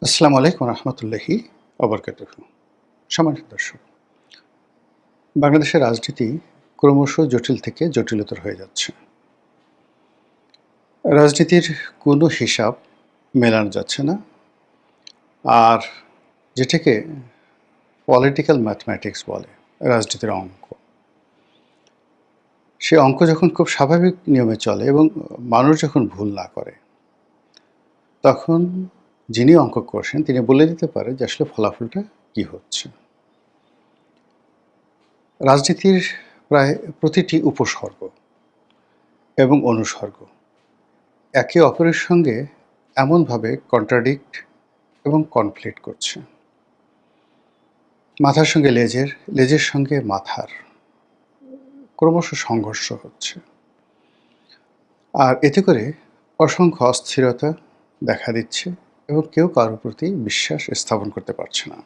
আসসালামু আলাইকুম রহমতুল্লাহি ওবরকাতুহু। সম্মানিত দর্শক, বাংলাদেশের রাজনীতি ক্রমশ জটিল থেকে জটিলতর হয়ে যাচ্ছে। রাজনীতির কোনো হিসাব মেলানো যাচ্ছে না। আর যেটাকে পলিটিক্যাল ম্যাথমেটিক্স বলে, রাজনীতির অঙ্ক। সে অঙ্ক যখন খুব স্বাভাবিক নিয়মে চলে এবং মানুষ যখন ভুল না করে, তখন যিনি অঙ্ক করছেন তিনি বলে দিতে পারে যে আসলে ফলাফলটা কী হচ্ছে। রাজনীতির প্রায় প্রতিটি উপসর্গ এবং অনুসর্গ একে অপরের সঙ্গে এমনভাবে কন্ট্রাডিক্ট এবং কনফ্লিক্ট করছে। মাথার সঙ্গে লেজের, লেজের সঙ্গে মাথার ক্রমশ সংঘর্ষ হচ্ছে। আর এতে করে অসংখ্য অস্থিরতা দেখা দিচ্ছে এবং কেউ কারোর প্রতি বিশ্বাস স্থাপন করতে পারছে না।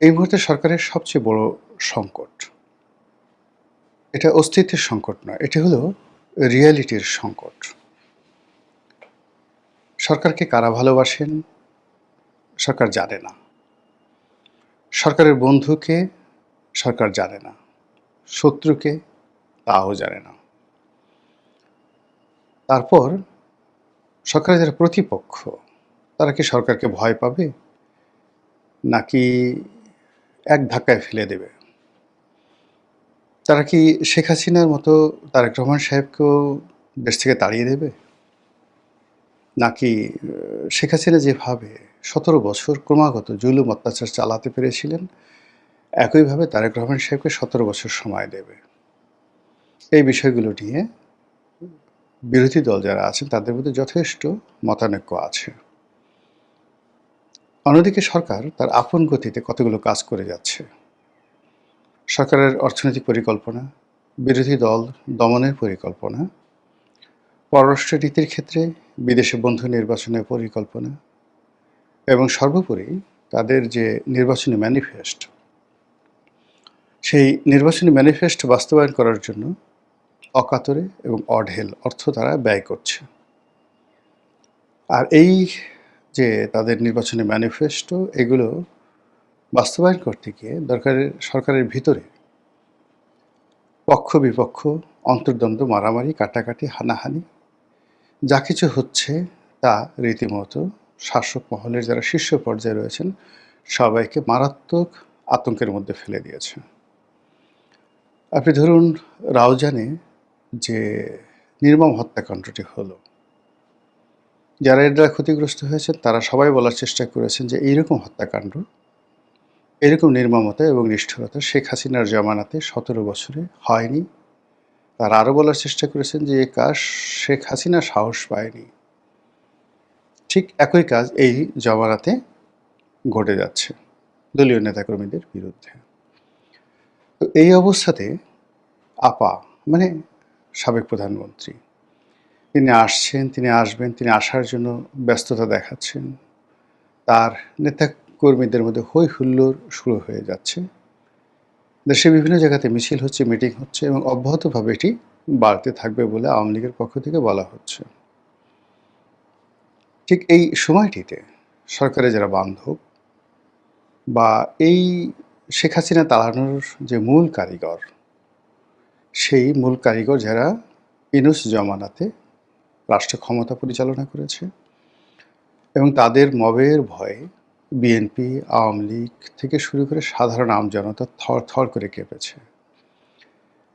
এই মুহূর্তে সরকারের সবচেয়ে বড় সংকট, এটা অস্তিত্বের সংকট নয়, এটা হলো রিয়ালিটির সংকট। সরকারকে কারা ভালোবাসেন সরকার জানে না। সরকারের বন্ধুকে সরকার জানে না, শত্রুকে তাও জানে না। তারপর সরকারের যারা প্রতিপক্ষ, তারা কি সরকারকে ভয় পাবে, নাকি এক ধাক্কায় ফেলে দেবে? তারা কি শেখ হাসিনার মতো তারেক রহমান সাহেবকেও দেশ থেকে তাড়িয়ে দেবে, নাকি শেখ হাসিনা যেভাবে 17 বছর ক্রমাগত জুলুম অত্যাচার চালাতে পেরেছিলেন, একইভাবে তারেক রহমান সাহেবকে 17 বছর সময় দেবে? এই বিষয়গুলো নিয়ে বিরোধী দল যারা আছেন তাদের মধ্যে যথেষ্ট মতানৈক্য আছে। অন্যদিকে সরকার তার আপন গতিতে কতগুলো কাজ করে যাচ্ছে। সরকারের অর্থনৈতিক পরিকল্পনা, বিরোধী দল দমনের পরিকল্পনা, পররাষ্ট্র নীতির ক্ষেত্রে বিদেশে বন্ধু নির্বাচনের পরিকল্পনা এবং সর্বোপরি তাদের যে নির্বাচনী ম্যানিফেস্ট, সেই নির্বাচনী ম্যানিফেস্ট বাস্তবায়ন করার জন্য অকাতরে এবং অঢেল অর্থ তারা ব্যয় করছে। আর এই যে তাদের নির্বাচনী ম্যানিফেস্টো, এগুলো বাস্তবায়ন করতে গিয়ে সরকারের ভিতরে পক্ষ বিপক্ষ, অন্তর্দ্বন্দ্ব, মারামারি, কাটাকাটি, হানাহানি যা কিছু হচ্ছে তা রীতিমতো শাসক মহলের যারা শীর্ষ পর্যায়ে রয়েছেন সবাইকে মারাত্মক আতঙ্কের মধ্যে ফেলে দিয়েছে। আপনি ধরুন রাউজানে যে নির্মম হত্যাকাণ্ডটি হলো, যারা এর দ্বারা ক্ষতিগ্রস্ত হয়েছেন তারা সবাই বলার চেষ্টা করেছেন যে এইরকম হত্যাকাণ্ড, এরকম নির্মমতা এবং নিষ্ঠুরতা শেখ হাসিনার জমানাতে 17 বছরে হয়নি। তারা আরও বলার চেষ্টা করেছেন যে এই কাজ শেখ হাসিনা সাহস পায়নি। ঠিক একই কাজ এই জমানাতে ঘটে যাচ্ছে দলীয় নেতাকর্মীদের বিরুদ্ধে। তো এই অবস্থাতে আপা মানে সাবেক প্রধানমন্ত্রী, তিনি আসছেন, তিনি আসবেন, তিনি আসার জন্য ব্যস্ততা দেখাচ্ছেন। তার নেতাকর্মীদের মধ্যে হৈ হুল্লোড় শুরু হয়ে যাচ্ছে। দেশের বিভিন্ন জায়গাতে মিছিল হচ্ছে, মিটিং হচ্ছে এবং অব্যাহতভাবে এটি বাড়তে থাকবে বলে আওয়ামী লীগের পক্ষ থেকে বলা হচ্ছে। ঠিক এই সময়টিতে সরকারের যারা বান্ধব বা এই শেখ হাসিনা তাড়ানোর যে মূল কারিগর, সেই মূল কারিগর যারা ইউনূস জমানাতে রাষ্ট্র ক্ষমতা পরিচালনা করেছে এবং তাদের মবের ভয়ে বিএনপি, আওয়ামী লীগ থেকে শুরু করে সাধারণ আমজনতা থর করে কেঁপেছে।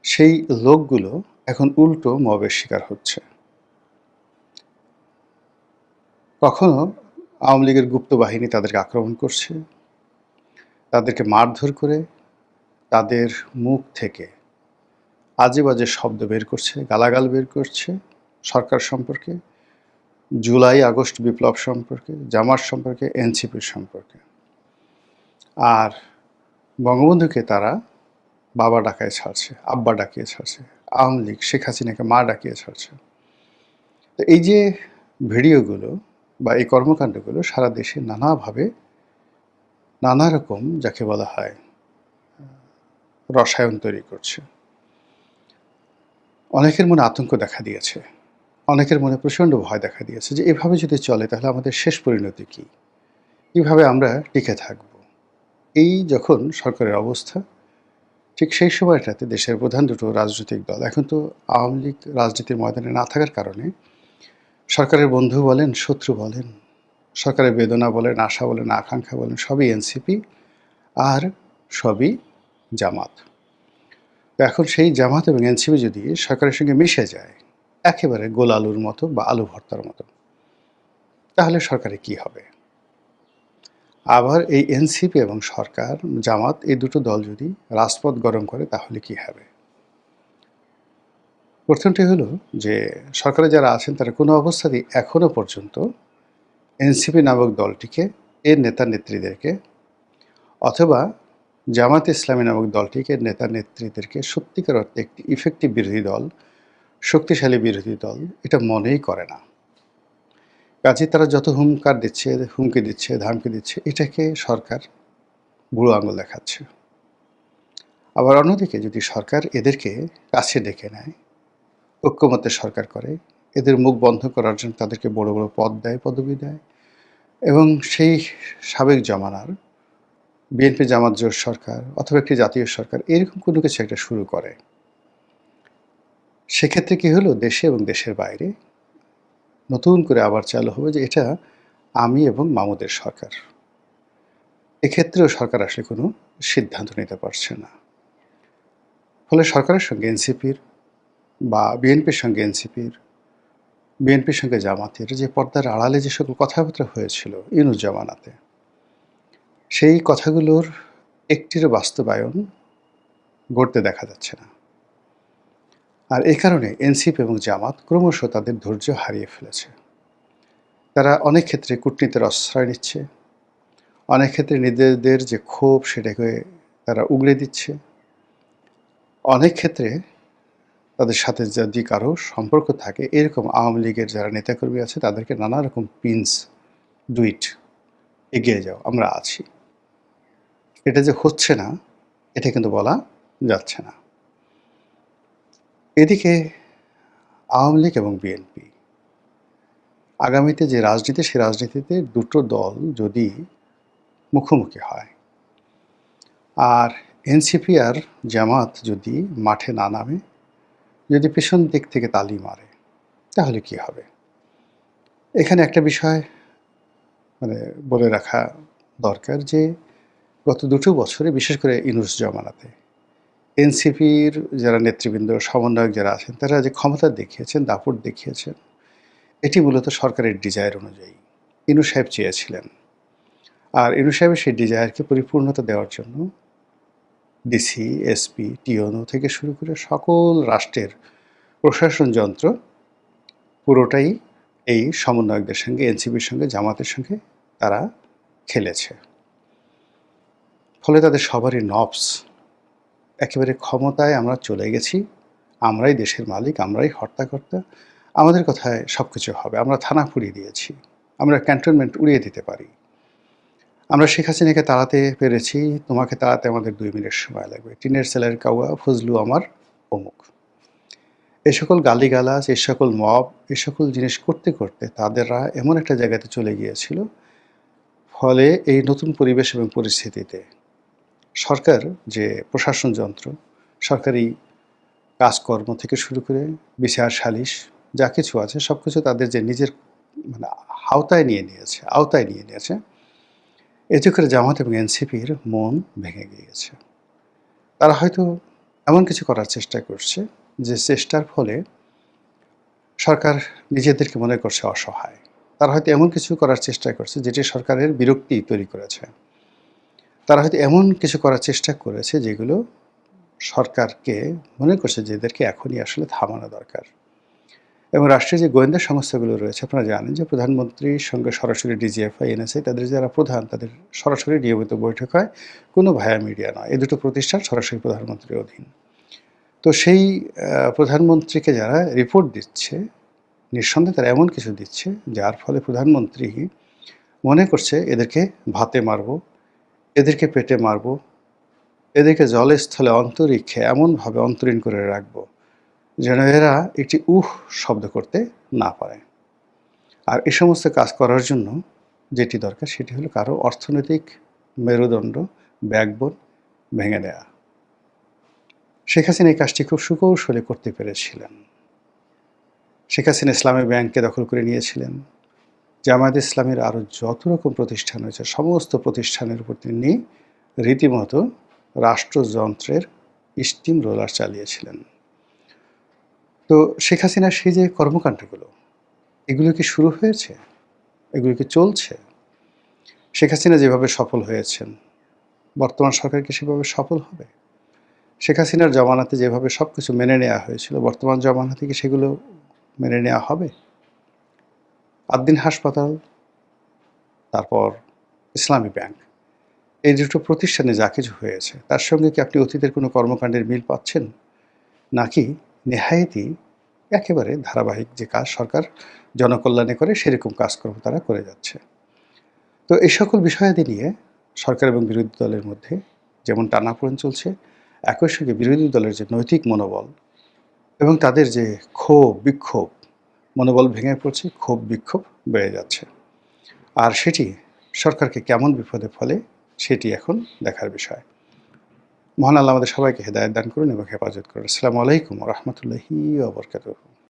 সেই লোকগুলো এখন উল্টো মবের শিকার হচ্ছে। কখনো আওয়ামী লীগের গুপ্ত বাহিনী তাদেরকে আক্রমণ করছে, তাদেরকে মারধর করে তাদের মুখ থেকে আজে বাজে শব্দ বের করছে, গালাগাল বের করছে সরকার সম্পর্কে, জুলাই আগস্ট বিপ্লব সম্পর্কে, জামাত সম্পর্কে, এনসিপির সম্পর্কে। আর বঙ্গবন্ধুকে তারা বাবা ডাকায় ছাড়ছে, আব্বা ডাকিয়ে ছাড়ছে, আওয়ামী লীগ শেখ হাসিনাকে মা ডাকিয়ে ছাড়ছে। তো এই যে ভিডিওগুলো বা এই কর্মকাণ্ডগুলো সারা দেশে নানাভাবে নানা রকম যাকে বলা হয় রসায়ন তৈরি করছে। অনেকের মনে আতঙ্ক দেখা দিয়েছে অনেকের মনে প্রচণ্ড ভয় দেখা দিয়েছে যে এভাবে যদি চলে তাহলে আমাদের শেষ পরিণতি কী? কীভাবে আমরা টিকে থাকব? এই যখন সরকারের অবস্থা, ঠিক সেই সময়টাতে দেশের প্রধান দুটো রাজনৈতিক দল, এখন তো আওয়ামী লীগ রাজনীতির ময়দানে না থাকার কারণে সরকারের বন্ধু বলেন, শত্রু বলেন, সরকারের বেদনা বলেন, আশা বলেন, আকাঙ্ক্ষা বলেন, সবই এনসিপি আর সবই জামাত। তো এখন সেই জামাত এবং এনসিপি যদি সরকারের সঙ্গে মিশে যায় একেবারে গোল আলুর মতো বা আলু ভর্তার মতো, তাহলে সরকারে কি হবে? আবার এই এনসিপি এবং সরকার, জামাত, এই দুটো দল যদি রাজপথ গরম করে তাহলে কি হবে? প্রথমটি হলো যে সরকারে যারা আছেন তারা কোনো অবস্থাতেই এখনো পর্যন্ত এনসিপি নামক দলটিকে, এর নেতা নেত্রীদেরকে, অথবা জামাত ইসলামী নামক দলটিকে, নেতা নেত্রীদেরকে সত্যিকার অর্থে একটি ইফেক্টিভ বিরোধী দল, শক্তিশালী বিরোধী দল এটা মনেই করে না। কাজে তারা যত হুঙ্কার দিচ্ছে, হুমকি দিচ্ছে, ধামকি দিচ্ছে, এটাকে সরকার বুড়ো আঙুল দেখাচ্ছে। আবার অন্যদিকে যদি সরকার এদেরকে কাছে ডেকে নেয়, ঐক্যমত্যে সরকার করে, এদের মুখ বন্ধ করার জন্য তাদেরকে বড় বড় পদ দেয়, পদবি দেয়, এবং সেই সাবেক জমানার বিএনপি জামাত জোট সরকার অথবা একটি জাতীয় সরকার এরকম কোনো কিছু একটা শুরু করে, সেক্ষেত্রে কী হলো, দেশে এবং দেশের বাইরে নতুন করে আবার চালু হবে যে এটা আমি এবং মামুদের সরকার। এক্ষেত্রেও সরকার আসলে কোনো সিদ্ধান্ত নিতে পারছে না। ফলে সরকারের সঙ্গে এনসিপির বা বিএনপির সঙ্গে এনসিপির, বিএনপির সঙ্গে জামাতের যে পর্দার আড়ালে যে সকল কথাবার্তা হয়েছিল ইউনূস জামানাতে, সেই কথাগুলোর একটিরও বাস্তবায়ন ঘটতে দেখা যাচ্ছে না। আর এই কারণে এনসিপি এবং জামাত ক্রমশ তাদের ধৈর্য হারিয়ে ফেলেছে। তারা অনেক ক্ষেত্রে কূটনীতির আশ্রয় নিচ্ছে, অনেক ক্ষেত্রে নিজেদের যে ক্ষোভ সেটাকে তারা উগড়ে দিচ্ছে, অনেক ক্ষেত্রে তাদের সাথে যদি কারো সম্পর্ক থাকে এরকম আওয়ামী লীগের যারা নেতাকর্মী আছে তাদেরকে নানা রকম পিন্স, ডুইট, এগিয়ে যাও, আমরা আছি। এটা যে হচ্ছে না এটা কিন্তু বলা যাচ্ছে না। এদিকে আওয়ামী লীগ এবং বিএনপি আগামীতে যে রাজনীতি, সেই রাজনীতিতে দুটো দল যদি মুখোমুখি হয় আর এনসিপি আর জামাত যদি মাঠে না নামে, যদি পেছন দিক থেকে তালি মারে, তাহলে কি হবে? এখানে একটা বিষয় বলে রাখা দরকার যে গত দুটো বছরে, বিশেষ করে ইউনূস জামানাতে, এনসিপির যারা নেতৃবৃন্দ, সমন্বয়ক যারা আছেন তারা যে ক্ষমতা দেখিয়েছেন, দাপট দেখিয়েছেন, এটি মূলত সরকারের ডিজায়ার অনুযায়ী ইউনূস সাহেব চেয়েছিলেন। আর ইউনূস সাহেবের সেই ডিজায়ারকে পরিপূর্ণতা দেওয়ার জন্য ডিসি, এসপি, টিওনো থেকে শুরু করে সকল রাষ্ট্রের প্রশাসন যন্ত্র পুরোটাই এই সমন্বয়কদের সঙ্গে, এনসিপির সঙ্গে, জামাতের সঙ্গে তারা খেলেছে। ফলে তাদের সবারই নবস একেবারে ক্ষমতায় আমরা চলে গেছি, আমরাই দেশের মালিক, আমরাই হর্তাকর্তা, আমাদের কথায় সব কিছু হবে, আমরা থানা পুড়িয়ে দিয়েছি, আমরা ক্যান্টনমেন্ট উড়িয়ে দিতে পারি, আমরা শেখ হাসিনাকে তাড়াতে পেরেছি, তোমাকে তাড়াতে আমাদের 2 মিনিট সময় লাগবে, টিনের সেলের কাউয়া, ফজলু আমার অমুক। এই সকল গালিগালাজ, এই সকল মব, এই সকল জিনিস করতে করতে তাদেররা এমন একটা জায়গাতে চলে গিয়েছিল, ফলে এই নতুন পরিবেশ এবং পরিস্থিতিতে সরকার যে প্রশাসন যন্ত্র, সরকারি কাজকর্ম থেকে শুরু করে বিচার সালিশ যা কিছু আছে সব কিছু তাদের যে নিজের আওতায় নিয়ে নিয়েছে, এতে করে জামাত এবং এনসিপির মন ভেঙে গিয়েছে। তারা হয়তো এমন কিছু করার চেষ্টা করছে যে চেষ্টার ফলে সরকার নিজেদেরকে মনে করছে অসহায়। তারা হয়তো এমন কিছু করার চেষ্টা করছে যেটি সরকারের বিরক্তি তৈরি করেছে। তারা হয়তো এমন কিছু করার চেষ্টা করেছে যেগুলো সরকারকে মনে করছে যে এদেরকে এখনই আসলে থামানো দরকার। এবং রাষ্ট্রীয় যে গোয়েন্দা সংস্থাগুলো রয়েছে, আপনারা জানেন যে প্রধানমন্ত্রীর সঙ্গে সরাসরি ডিজিএফআই, এনএসআই তাদের যারা প্রধান, তাদের সরাসরি নিয়মিত বৈঠক হয়, কোনো ভায়া মিডিয়া নয়। এই দুটো প্রতিষ্ঠান সরাসরি প্রধানমন্ত্রীর অধীন। তো সেই প্রধানমন্ত্রীকে যারা রিপোর্ট দিচ্ছে, নিঃসন্দেহে তারা এমন কিছু দিচ্ছে যার ফলে প্রধানমন্ত্রী মনে করছে এদেরকে ভাতে মারব, এদেরকে পেটে মারব, এদেরকে জলে স্থলে অন্তরিক্ষে এমনভাবে অন্তরীণ করে রাখব যেন এরা একটি শব্দ করতে না পারে। আর এ সমস্ত কাজ করার জন্য যেটি দরকার সেটি হলো কারো অর্থনৈতিক মেরুদণ্ড, ব্যাকবোন ভেঙে দেয়া। শেখ হাসিনা এই কাজটি খুব সুকৌশলে করতে পেরেছিলেন। শেখ হাসিনা ইসলামী ব্যাংককে দখল করে নিয়েছিলেন। জামায়াতে ইসলামীর আরও যত রকম প্রতিষ্ঠান রয়েছে সমস্ত প্রতিষ্ঠানের উপর তিনি রীতিমতো রাষ্ট্রযন্ত্রের স্টিম রোলার চালিয়েছিলেন। তো শেখ হাসিনার সেই যে কর্মকাণ্ডগুলো, এগুলো কি শুরু হয়েছে? এগুলো কি চলছে? শেখ হাসিনা যেভাবে সফল হয়েছেন, বর্তমান সরকার কি সেভাবে সফল হবে? শেখ হাসিনার জমানাতে যেভাবে সব কিছু মেনে নেওয়া হয়েছিল, বর্তমান জমানাতে কি সেগুলো মেনে নেওয়া হবে? আদ্দিন হাসপাতাল, তারপর ইসলামী ব্যাংক, এই দুটো প্রতিষ্ঠানে যা কিছু হয়েছে তার সঙ্গে কি আপনি অতীতের কোনো কর্মকাণ্ডের মিল পাচ্ছেন? নাকি নেহায়েতই একেবারে ধারাবাহিক যে কাজ সরকার জনকল্যাণে করে সেরকম কাজকর্ম তারা করে যাচ্ছে? তো এই সকল বিষয়াদি নিয়ে সরকার এবং বিরোধী দলের মধ্যে যেমন টানাপোড়েন চলছে, একই সঙ্গে বিরোধী দলের যে নৈতিক মনোবল এবং তাদের যে বিক্ষোভ, মনোবল ভেঙে পড়ছে, বিক্ষোভ বেড়ে যাচ্ছে। আর সেটি সরকারকে কেমন বিপদে ফেলে সেটি এখন দেখার বিষয়। মহান আল্লাহ আমাদের সবাইকে হেদায়েত দান করুন এবং হেফাজত করুন। আসসালামু আলাইকুম ওয়া রাহমাতুল্লাহি ওয়া বারাকাতুহু।